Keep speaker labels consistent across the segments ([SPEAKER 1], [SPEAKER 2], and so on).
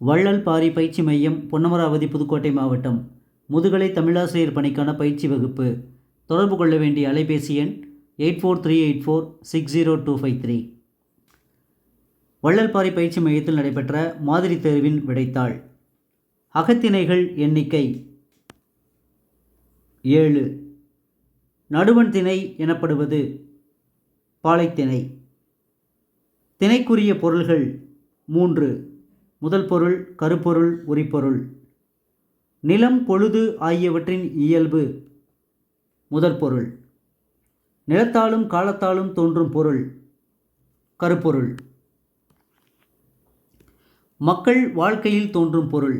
[SPEAKER 1] வள்ளல் பாரி பயிற்சி மையம், பொன்னமராவதி, புதுக்கோட்டை மாவட்டம். முதுகலை தமிழாசிரியர் பணிக்கான பயிற்சி வகுப்பு. தொடர்பு கொள்ள வேண்டிய அலைபேசி எண் 8438460253. வள்ளல் பாரி பயிற்சி மையத்தில் நடைபெற்ற மாதிரி தேர்வின் விடைத்தாள். அகத்திணைகள் எண்ணிக்கை 7. நடுவண் திணை எனப்படுவது பாலைத்திணை. திணைக்குரிய பொருள்கள் 3. முதல் பொருள் கருப்பொருள், உரிப்பொருள். நிலம், பொழுது ஆகியவற்றின் இயல்பு. முதல் பொருள். நிலத்தாலும் காலத்தாலும் தோன்றும் பொருள் கருப்பொருள். மக்கள் வாழ்க்கையில் தோன்றும் பொருள்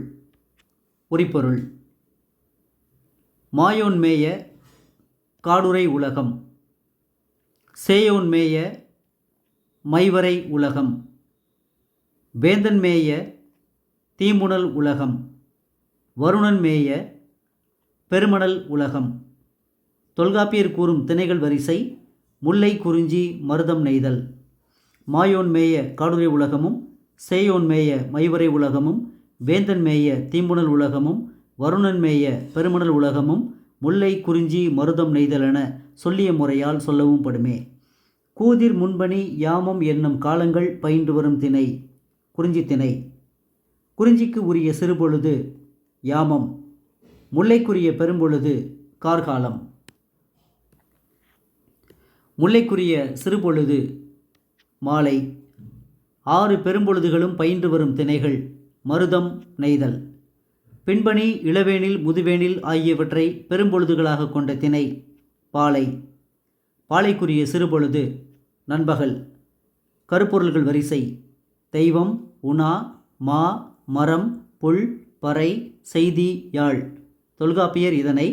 [SPEAKER 1] உரிப்பொருள். மாயோன் மேய காடுறை உலகம், சேயோன் மேய மைவரை உலகம், வேந்தன் மேய தீம்புணல் உலகம், வருணன் மேய பெருமணல் உலகம். தொல்காப்பியர் கூறும் திணைகள் வரிசை முல்லை, குறிஞ்சி, மருதம், நெய்தல். மாயோன் மேய காடுறை உலகமும், சேயோன் மேய மைவரை உலகமும், வேந்தன் மேய தீம்புணல் உலகமும், வருணன் மேய பெருமணல் உலகமும் முல்லை, குறிஞ்சி, மருதம், நெய்தல் என சொல்லிய முறையால் சொல்லவும் படுமே. கூதிர், முன்பணி, யாமம் என்னும் காலங்கள் பயின்று வரும் திணை குறிஞ்சி திணை. குறிஞ்சிக்கு உரிய சிறுபொழுது யாமம், முல்லைக்குரிய பெரும்பொழுது கார்காலம். முல்லைக்குரிய சிறுபொழுது மாலை. 6 பெரும்பொழுதுகளும் பயின்று வரும் திணைகள் மருதம், நெய்தல். பின்பணி, இளவேனில், முதுவேனில் ஆகியவற்றை பெரும்பொழுதுகளாக கொண்ட திணை பாலை. பாலைக்குரிய சிறுபொழுது நண்பகல். கருப்பொருள்கள் வரிசை தெய்வம், உணா, மா, மரம், புல், பறை, செய்தி, யாழ். தொல்காப்பியர் இதனை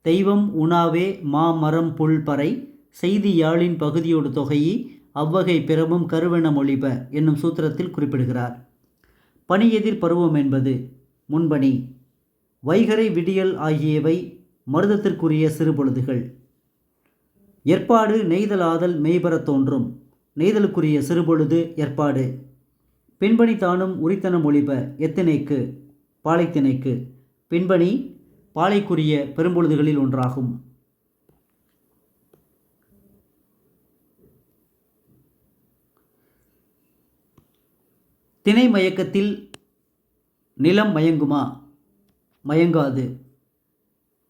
[SPEAKER 1] தெய்வம், உணாவே, மா, மரம், புல், பறை, செய்தி, யாழின் பகுதியோடு தொகையி அவ்வகை பிறவும் கருவென மொழிப என்னும் சூத்திரத்தில் குறிப்பிடுகிறார். பனியெதிர் பருவம் என்பது முன்பணி. வைகறை, விடியல் ஆகியவை மருதத்திற்குரிய சிறுபொழுதுகள். ஏற்பாடு, நெய்தலாதல் மெய்பெறத் தோன்றும். நெய்தலுக்குரிய சிறுபொழுது ஏற்பாடு. பின்பணி தானும் உரித்தன மொழிப எத்திணைக்கு பாலைத்திணைக்கு. பின்பணி பாலைக்குரிய பெரும்பொழுதுகளில் ஒன்றாகும். திணை மயக்கத்தில் நிலம் மயங்குமா? மயங்காது.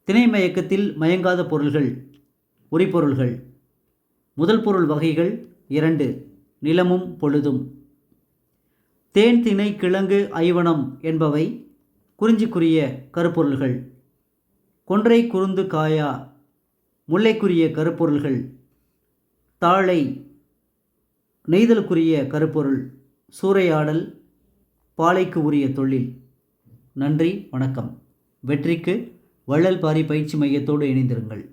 [SPEAKER 1] திணை மயக்கத்தில் மயங்காத பொருள்கள் உரிப்பொருள்கள். முதல் பொருள் வகைகள் 2. நிலமும் பொழுதும். தேன், திணை, கிழங்கு, ஐவனம் என்பவை குறிஞ்சிக்குரிய கருப்பொருள்கள். கொன்றை, குருந்து, காயா முல்லைக்குரிய கருப்பொருள்கள். தாழை நெய்தலுக்குரிய கருப்பொருள். சூறையாடல் பாலைக்கு உரிய தொழில். நன்றி, வணக்கம். வெற்றிக்கு வள்ளல் பாரி பயிற்சி மையத்தோடு இணைந்திருங்கள்.